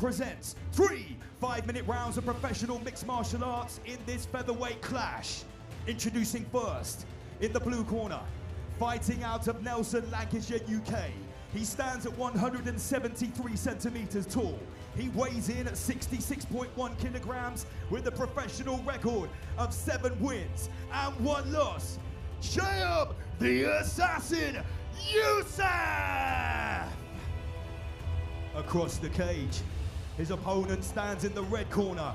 presents 3 5-minute rounds of professional mixed martial arts in this featherweight clash. Introducing first, in the blue corner, fighting out of Nelson, Lancashire, UK. He stands at 173 centimeters tall. He weighs in at 66.1 kilograms with a professional record of 7 wins and 1 loss. Shoaib the Assassin Yousaf! Across the cage, his opponent stands in the red corner.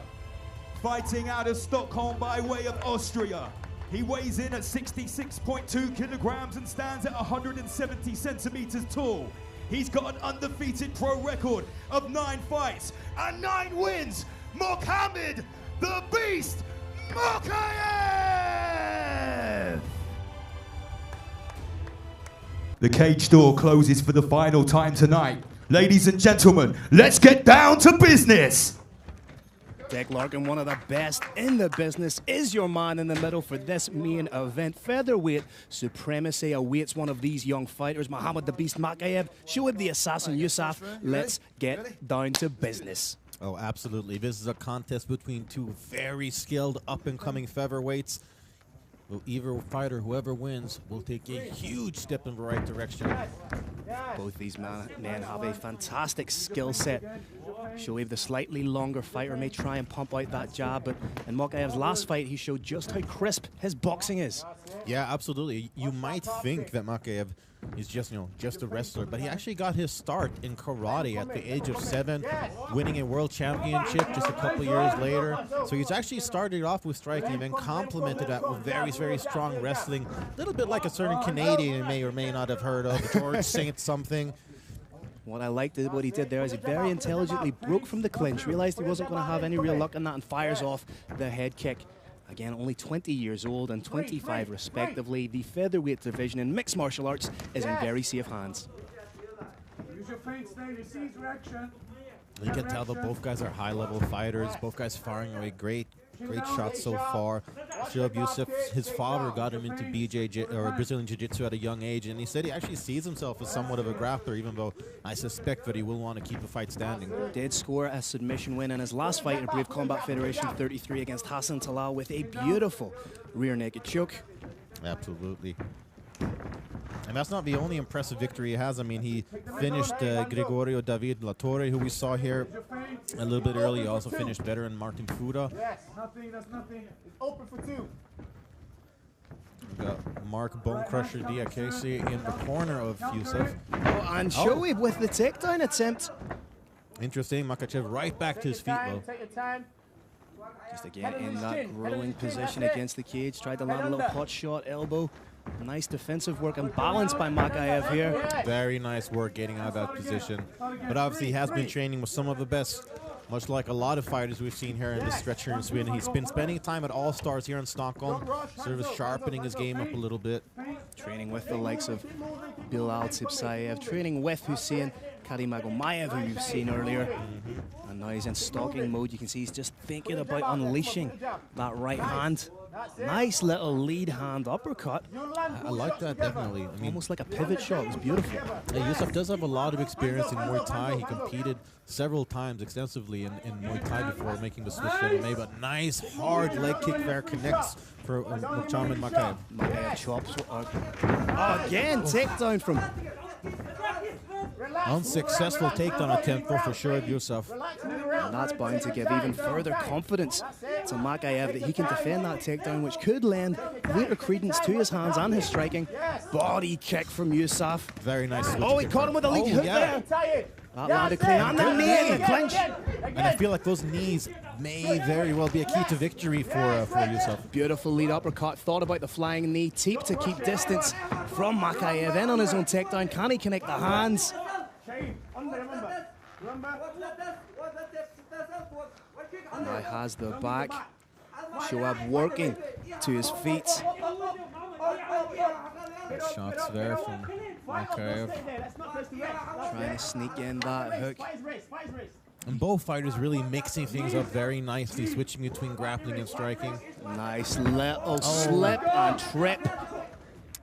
Fighting out of Stockholm by way of Austria. He weighs in at 66.2 kilograms and stands at 170 centimeters tall. He's got an undefeated pro record of 9 fights and 9 wins. Mochamed the Beast Machaev! The cage door closes for the final time tonight. Ladies and gentlemen, let's get down to business. Dick Larkin, one of the best in the business, is your man in the middle for this main event. Featherweight supremacy awaits one of these young fighters, Mochamed the Beast Machaev, Shoaib the Assassin Yousaf. Let's get down to business. Oh, absolutely. This is a contest between 2 very skilled up-and-coming featherweights. Well, either fighter, whoever wins, will take a huge step in the right direction. Both these men have a fantastic skill set. Shoaib, the slightly longer fighter, may try and pump out that jab, but in Machaev's last fight, he showed just how crisp his boxing is. Yeah, absolutely. You might think that Machaev is just a wrestler, but he actually got his start in karate at the age of 7, winning a world championship just a couple years later. So he's actually started off with striking and then complemented that with very, very strong wrestling. A little bit like a certain Canadian you may or may not have heard of, George Saint something. What I liked what he did there is he very intelligently broke from the clinch, realized he wasn't going to have any real luck in that, and fires off the head kick. Again, only 20 years old and 25 respectively. The featherweight division in mixed martial arts is in very safe hands. You can tell that both guys are high-level fighters. Both guys firing away great shots so far. Shoaib Yousaf, his father got him into Brazilian Jiu-Jitsu at a young age, and he said he actually sees himself as somewhat of a grappler, even though I suspect that he will want to keep the fight standing. Did score a submission win in his last fight in Brave Combat Federation 33 against Hassan Talal with a beautiful rear naked choke. Absolutely. And that's not the only impressive victory he has. I mean, he finished Gregorio David Latorre, who we saw here a little bit early. He also finished veteran Martin Fuda. Yes, nothing, that's nothing. It's open for 2. We got Mark Bone Crusher Diakese in the corner of Yousaf. Oh, and Shoaib with the takedown attempt. Interesting. Makhachev right back to his feet, though. Take your time. Just again in that growing position against the cage. Tried to land a little pot shot, elbow. Nice defensive work and balance by Machaev here. Very nice work getting out of that position. But obviously he has been training with some of the best, much like a lot of fighters we've seen here in this stretch here in Sweden. He's been spending time at All Stars here in Stockholm, sort of sharpening his game up a little bit. Training with the likes of Bilal Tsipsayev, training with Hussein Karimagomayev, who you've seen earlier. And now he's in stalking mode. You can see he's just thinking about unleashing that right hand. Nice little lead hand uppercut. I like that, definitely. I mean, almost like a pivot shot. It was beautiful. Yousaf does have a lot of experience in Muay Thai. He competed several times extensively in Muay Thai before making the switch to MMA. But nice, hard leg kick there connects for Mochamed Machaev. Machaev chops. Again, takedown from... Unsuccessful takedown attempt for Shoaib Yousaf. And that's bound to give even further confidence to Machaev that he can defend that takedown, which could lend greater credence to his hands and his striking. Body kick from Yousaf. Very nice switch. Oh, he caught him with a lead hook there. That landed clean. And the knee in the clinch. And I feel like those knees may very well be a key to victory for Yousaf. Beautiful lead uppercut. Thought about the flying knee. Teep to keep distance from Machaev. In on his own takedown. Can he connect the hands? Now has the back. Shoaib working to his feet. Good shots there from Machaev. Trying to sneak in that hook. And both fighters really mixing things up very nicely, switching between grappling and striking. Nice little slip and trip.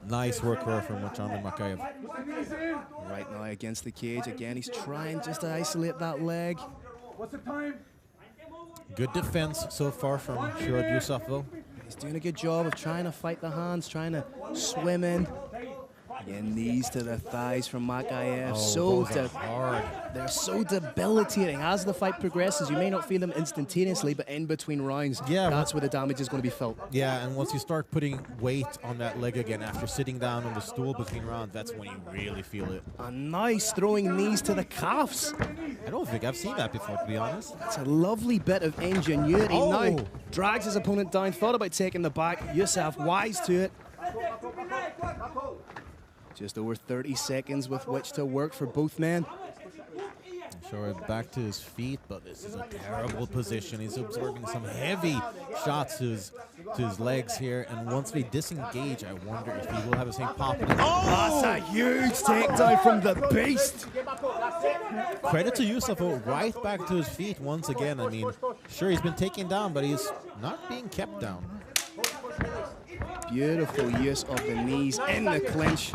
Nice work here from Mochamed Machaev. Right now against the cage. Again, he's trying just to isolate that leg. What's the time? Good defense so far from Shoaib Yousaf, though. He's doing a good job of trying to fight the hands, trying to swim in. Again, knees to the thighs from Machaev. Hard. They're so debilitating. As the fight progresses, you may not feel them instantaneously, but in between rounds, that's where the damage is going to be felt. Yeah, and once you start putting weight on that leg again after sitting down on the stool between rounds, that's when you really feel it. A nice throwing knees to the calves. I don't think I've seen that before, to be honest. That's a lovely bit of ingenuity. Oh. Now, drags his opponent down, thought about taking the back. Yousaf wise to it. Just over 30 seconds with which to work for both men. Shoaib back to his feet, but this is a terrible position. He's absorbing some heavy shots to his legs here, and once they disengage, I wonder if he will have the same pop. Oh! That's a huge takedown from the beast. Credit to Yousaf, right back to his feet once again. I mean, sure, he's been taken down, but he's not being kept down. Beautiful use of the knees in the clinch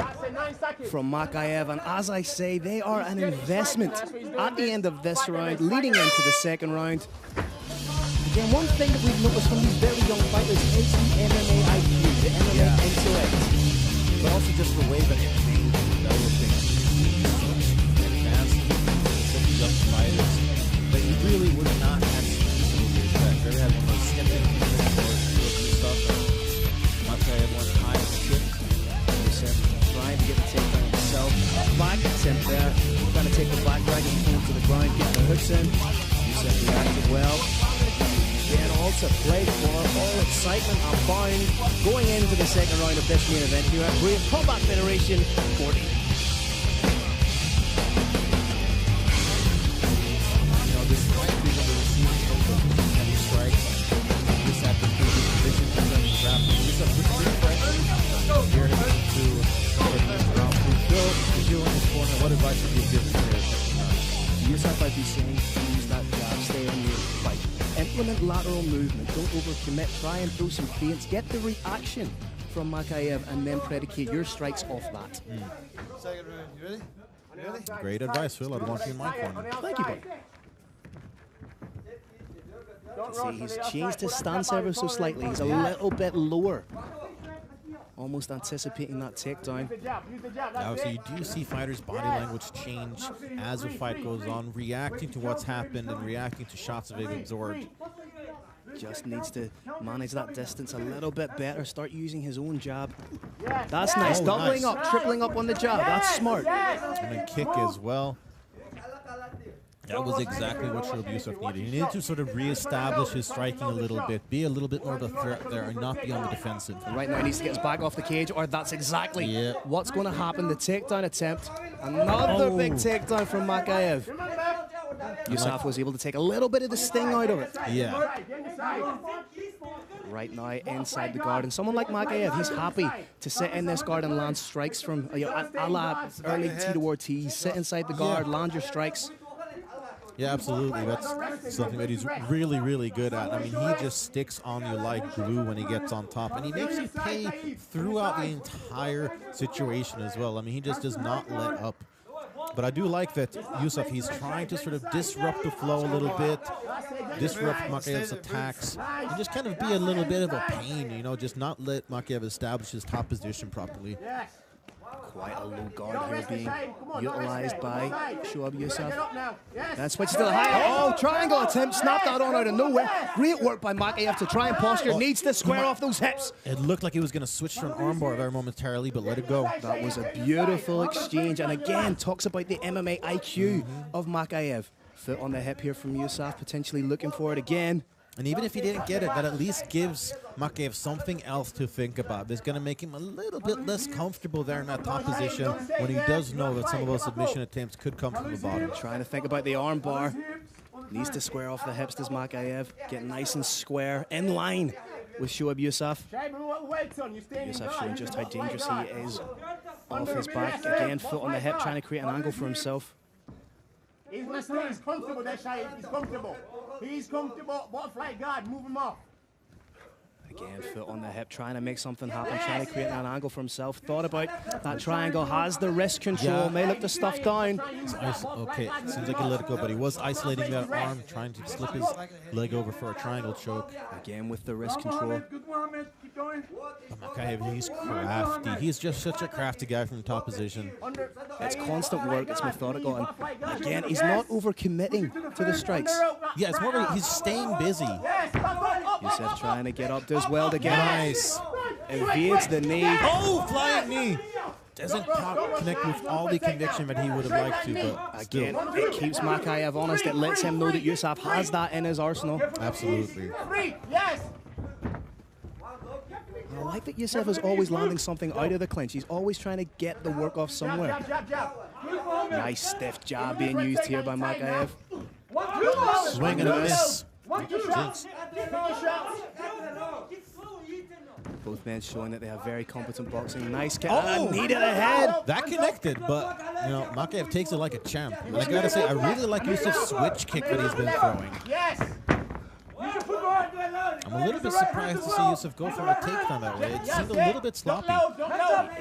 from Machaev, and as I say, they are an investment at the end of this round, leading into the second round. Again, one thing that we've noticed from these very young fighters is the MMA IQ, the MMA intellect. But also just the way that they developing advanced such young fighters that you really would not have seen over that. Very had one of those skeptical stuff. Machaev went high as a kick. Yousaf trying to get the takedown himself. Back attempt there. Trying to take the back, dragging the phone to the ground, get the hooks in. Yousaf reacted well. Again, all to play for, all excitement abound going into the second round of this main event here at Brave Combat Federation 40. You know, this might be one of the receiving of heavy strikes. This at the position for them to grab. Yousaf with free pressure. Here to round through Phil. If you're in his corner, what advice would you give him here? Yousaf, I'd be saying, use that jab, stay on your fight. Implement lateral movement, don't overcommit, try and throw some feints, get the reaction from Machaev, and then predicate your strikes off that. Second round, you ready? Ready? Great advice, Phil. I'd want you in my corner. Thank you, buddy. See, he's changed his stance ever so slightly. He's a little bit lower. Almost anticipating that takedown. Now, so you do see fighters' body language change as the fight goes on, reacting to what's happened and reacting to shots that they've absorbed. Just needs to manage that distance a little bit better, start using his own jab. That's nice, doubling up, tripling up on the jab, that's smart. And then kick as well. That was exactly what Shoaib Yousaf needed. He needed to sort of reestablish his striking a little bit, be a little bit more of a threat there, and not be on the defensive. Right now he needs to get his back off the cage, or that's exactly what's going to happen. The takedown attempt. Another big takedown from Machaev. Yousaf was able to take a little bit of the sting out of it. Yeah. Right now inside the guard, and someone like Machaev, he's happy to sit in this guard and land strikes from a la early Tito Ortiz. Sit inside the guard, land your strikes. Yeah, absolutely. That's something that he's really, really good at. I mean, he just sticks on you like glue when he gets on top, and he makes you pay throughout the entire situation as well. I mean, he just does not let up. But I do like that Yousaf, he's trying to sort of disrupt the flow a little bit, disrupt Machaev's attacks, and just kind of be a little bit of a pain, you know, just not let Machaev establish his top position properly. Quite a low guard here being utilized by Shoaib Yousaf. Then switch to the high. Oh, triangle attempt. Snap that on out of nowhere. Great work by Machaev to try and posture. Needs to square off those hips. It looked like he was going to switch for an armbar there momentarily, but let it go. That was a beautiful exchange. And again, talks about the MMA IQ of Machaev. Foot on the hip here from Yousaf, potentially looking for it again. And even if he didn't get it, that at least gives Machaev something else to think about. It's going to make him a little bit less comfortable there in that top position when he does know that some of those submission attempts could come from the bottom. Trying to think about the arm bar. Needs to square off the hips, does Machaev. Get nice and square, in line with Shoaib Yousaf. Yousaf showing just how dangerous he is off his back. Again, foot on the hip, trying to create an angle for himself. He's comfortable there, Shoaib. He's comfortable. He's comfortable. Butterfly guard, move him off. Again, foot on the hip, trying to make something happen, trying to create an angle for himself. Thought about that triangle, has the wrist control, may look to stuff down. Okay, seems like he let it go, but he was isolating that arm, trying to slip his leg over for a triangle choke. Again with the wrist control. But Machaev, he's crafty. He's just such a crafty guy from top position. It's constant work, it's methodical, and again, he's not overcommitting to the strikes. Yeah, it's more like he's staying busy. Yousaf trying to get up, does well to get Nice. evades the knee. Oh, flying knee. Doesn't connect with all the conviction that he would have liked to, but Again, still. it keeps Machaev honest. It lets him know that Yousaf has that in his arsenal. Absolutely. I like that Yousaf is always landing something out of the clinch. He's always trying to get the work off somewhere. Nice stiff jab being used here by Machaev. Swing and a miss. Both men showing that they have very competent boxing. Nice kick. Oh! Needed a head. That connected, but you know, Machaev takes it like a champ. And I gotta say, I really like Yousaf's switch kick that he's been throwing. I'm a little bit surprised to see Yousaf go for a takedown that way. It seemed a little bit sloppy.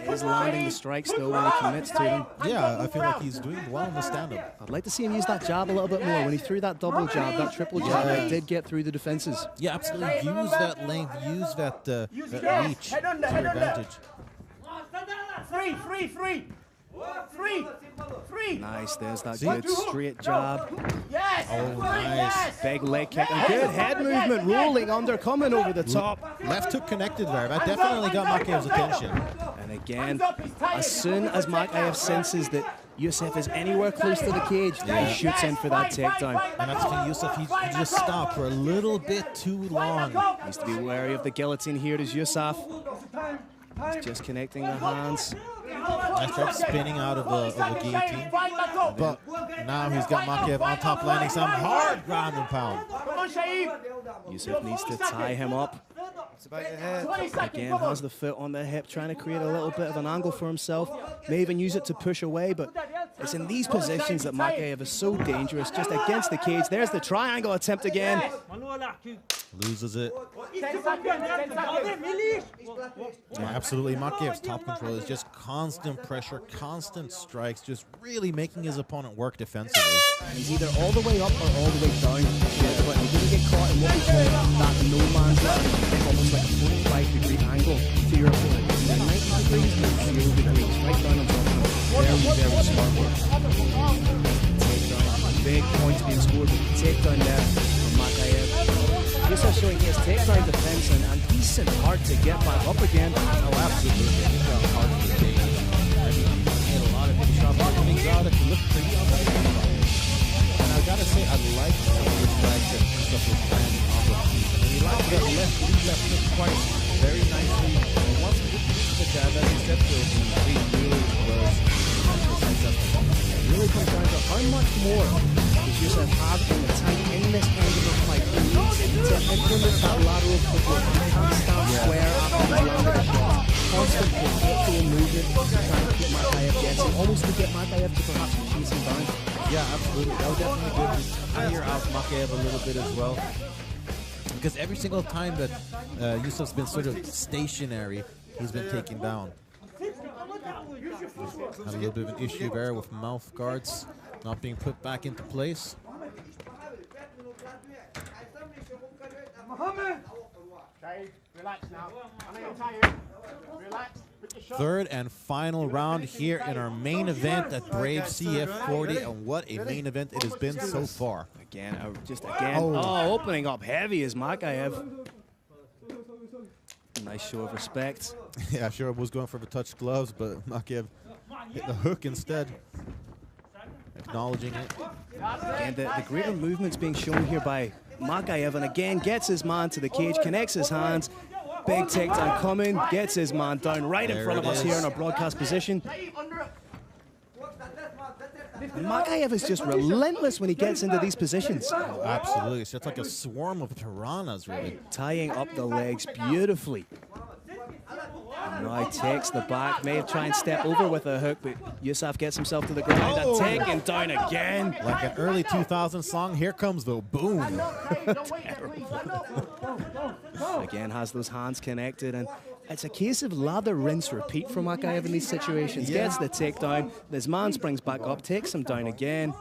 He's landing the strikes though when he commits to them. Yeah, I feel like he's doing well in the stand-up. I'd like to see him use that jab a little bit more. When he threw that double jab, that triple jab, it did get through the defenses. Yeah, absolutely. Use that length, use that reach to your advantage. Nice, there's that good straight jab. Oh, nice. Big leg kick and good head movement, rolling under, coming over the top. Left hook connected there. That definitely got Machaev's attention. And again, as soon as Machaev senses that Yousaf is anywhere close to the cage, he shoots in for that takedown. And that's the thing, Yousaf, he just stopped for a little bit too long. Needs to be wary of the guillotine here. Does Yousaf? He's just connecting the hands. Nice job spinning out of the guillotine. But now he's got Machaev on top, landing some hard ground and pound. Yousaf needs to tie him up. Again, has the foot on the hip, trying to create a little bit of an angle for himself. May even use it to push away, but it's in these positions that Machaev is so dangerous, just against the cage. There's the triangle attempt again. Loses it. Yeah, absolutely. Machaev's top control is just constant pressure, constant strikes, just really making his opponent work defensively. And he's either all the way up or all the way down. But he doesn't get caught in what we call that no man's land, almost like a 45-degree angle to your opponent. Either 90 degrees or 0 degrees, right down on top of him. Very, very smart work. Takedown. Big points being scored with the takedown there from Machaev. Yousaf showing his takedown defense and decent hard to get back up again. Oh, absolutely. He's got hard to take. I mean, he made a lot of big shots. Things out that look pretty on that. And I gotta say, I like the strikes that Yousaf was landing on the feet. And he liked that left hook quite very nicely. And once he hit the jab, as he said, he really was successful. It really comes down to how much more does Yousaf have in the tank in this kind of a fight. He needs to implement that lateral footwork. He can't stand square after he's landed a shot. Constant perpetual movement, trying to keep Machaev guessing, almost to get Machaev to perhaps chase him down. Yeah, absolutely. That would definitely good to tire out Machaev a little bit as well. Because every single time that Yousaf's been sort of stationary, he's been taken down. Had a little bit of an issue there with mouth guards not being put back into place. Relax now. I know you're tired. Relax. Third and final round here in our main event at Brave CF40, and what a main event it has been so far. Again, opening up heavy is Machaev. Nice show of respect. Yeah, sure, I was going for the touch gloves, but Machaev hit the hook instead. Acknowledging it. And the greater movements being shown here by Machaev, and again gets his man to the cage, connects his hands. Big takedown coming, gets his man down right in front of us here in our broadcast position. And Machaev is just relentless when he gets into these positions. Oh, absolutely, it's just like a swarm of piranhas, really. Tying up the legs beautifully. Now he takes the back. May have tried and step over with a hook, but Yousaf gets himself to the ground and taken down again. Like an early 2000 song, here comes the boom. Again, has those hands connected, and it's a case of lather, rinse, repeat for Machaev in these situations. Gets the takedown, this man springs back up, takes him down again.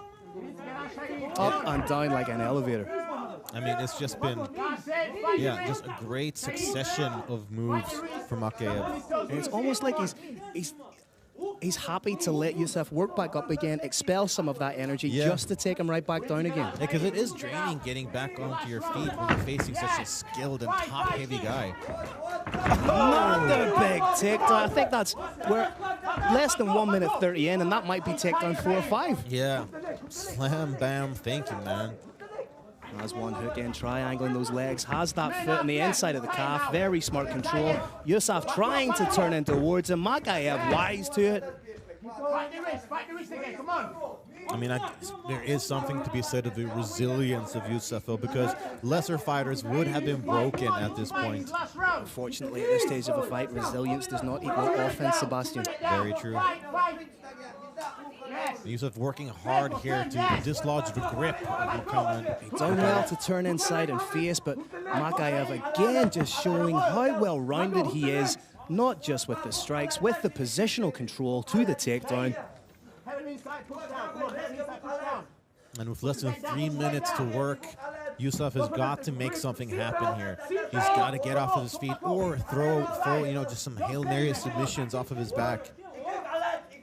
Up and down like an elevator. I mean, it's just been, just a great succession of moves for Machaev. And it's almost like he's happy to let Yousaf work back up again, expel some of that energy just to take him right back down again. Because it is draining getting back onto your feet when you're facing such a skilled and top-heavy guy. Another big takedown. I think we're less than 1 minute 30 in, and that might be takedown 4 or 5. Yeah. Slam, bam, thank you, man. Has one hook in, triangling those legs, has that foot on the inside of the calf, very smart control. Yousaf trying to turn in towards him, Machaev wise to it. I mean, there is something to be said of the resilience of Yousaf, though, because lesser fighters would have been broken at this point. Unfortunately, at this stage of a fight, resilience does not equal offense, Sebastian. Very true. Yousaf working hard here to dislodge the grip of Mochamed. He's done well to turn inside and face, but Machaev again just showing how well-rounded he is, not just with the strikes, with the positional control to the takedown. And with less than 3 minutes to work, Yousaf has got to make something happen here. He's got to get off of his feet or throw just some Hail Mary submissions off of his back.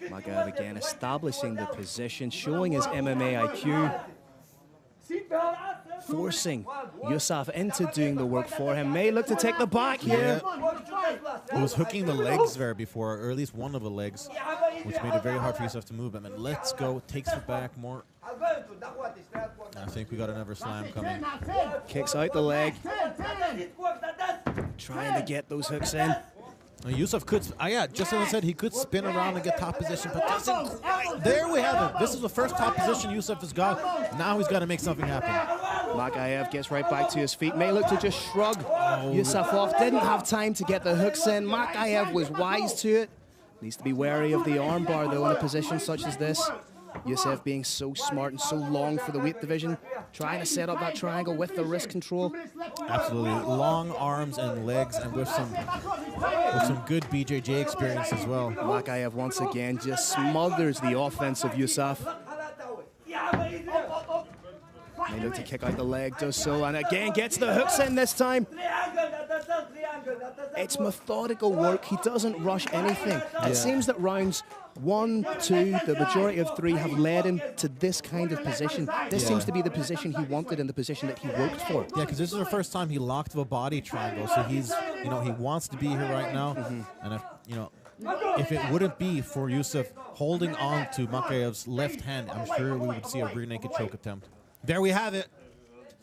Machaev again establishing the position, showing his MMA IQ, forcing Yousaf into doing the work for him. May look to take the back here. He was hooking the legs there before, or at least one of the legs, which made it very hard for Yousaf to move him. And let's go, takes the back more. I think we got another slam coming. Kicks out the leg. Trying to get those hooks in. Yousaf could, just as I said, he could spin around and get top position, but doesn't quite. There we have it. This is the first top position Yousaf has got. Now he's got to make something happen. Machaev gets right back to his feet. May look to just shrug Yousaf off. Didn't have time to get the hooks in. Machaev was wise to it. Needs to be wary of the armbar, though, in a position such as this. Yousaf being so smart and so long for the weight division, trying to set up that triangle with the wrist control. Absolutely, long arms and legs, and with some good BJJ experience as well. Machaev once again just smothers the offense of Yousaf. May look to kick out the leg, does so, and again gets the hooks in this time. It's methodical work. He doesn't rush anything. It seems that rounds 1, 2, the majority of 3 have led him to this kind of position. This seems to be the position he wanted and the position that he worked for. Yeah, because this is the first time he locked the body triangle, so he's, he wants to be here right now. And if it wouldn't be for Yousaf holding on to Machaev's left hand, I'm sure we would see a rear naked choke attempt. There we have it.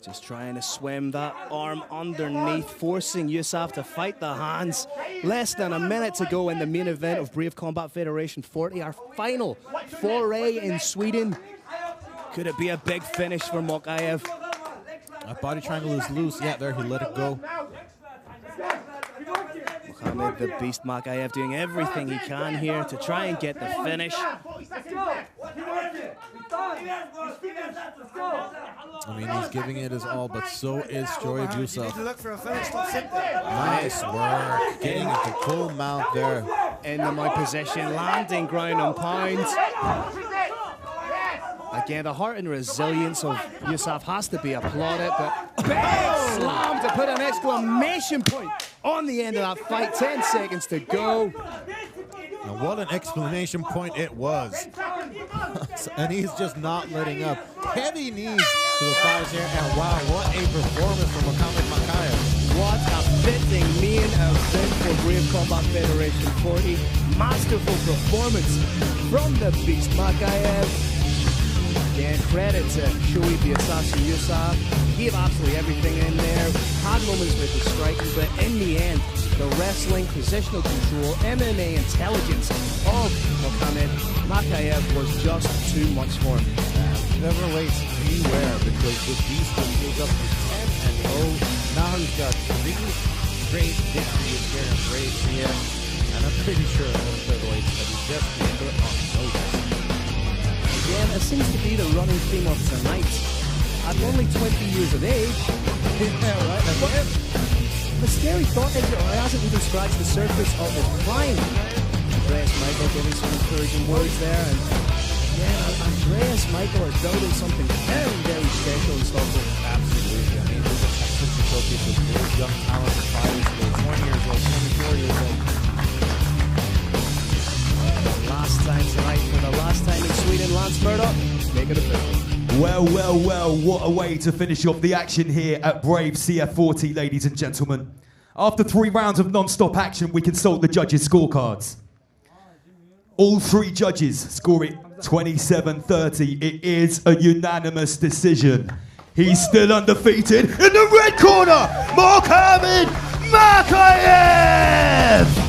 Just trying to swim that arm underneath, forcing Yousaf to fight the hands. Less than a minute to go in the main event of Brave Combat Federation 40, our final foray in Sweden. Could it be a big finish for Machaev? That body triangle is loose. Yeah, there, he let it go. Mochamed the Beast Machaev doing everything he can here to try and get the finish. I mean, he's giving it his all, but so is Shoaib Yousaf. Look for a finish. Nice work. Getting into full mount there. In the mount position, landing ground and pound. Again, the heart and resilience of Yousaf has to be applauded, but big slam to put an exclamation point on the end of that fight. 10 seconds to go. Now, what an exclamation point it was. And he's just not letting up. Heavy knees to the thighs here, and wow, what a performance from Mochamed Machaev. What a fitting main event for Brave Combat Federation 40. Masterful performance from the Beast Machaev. Again, credit to Shoaib Yousaf. He gave absolutely everything in there. Had moments with the striking, but in the end, the wrestling, positional control, MMA intelligence of Mochamed Machaev was just too much for him. Featherweights, beware, because the Beast will take up to 10-0. Now he's got 3 straight victories here in Brave. And I'm pretty sure most featherweights that he just put on notice. Again, it seems to be the running theme of tonight. At only 20 years of age. Yeah, right. Again, the scary thought is that he hasn't even scratched the surface of his prime. Andreas Michael giving some encouraging words there, and again, Andreas Michael is building something very, very special in Stockholm. Absolutely. I mean, there's a Texas showcase with great young talent fighters who are 20 years old, 24 years old. Last time tonight for the last time in Sweden, Lance Murdoch, make it official. Well, well, well, what a way to finish off the action here at Brave CF40, ladies and gentlemen. After 3 rounds of non-stop action, we consult the judges' scorecards. All 3 judges score it 27-30. It is a unanimous decision. He's still undefeated in the red corner, Mochamed Machaev!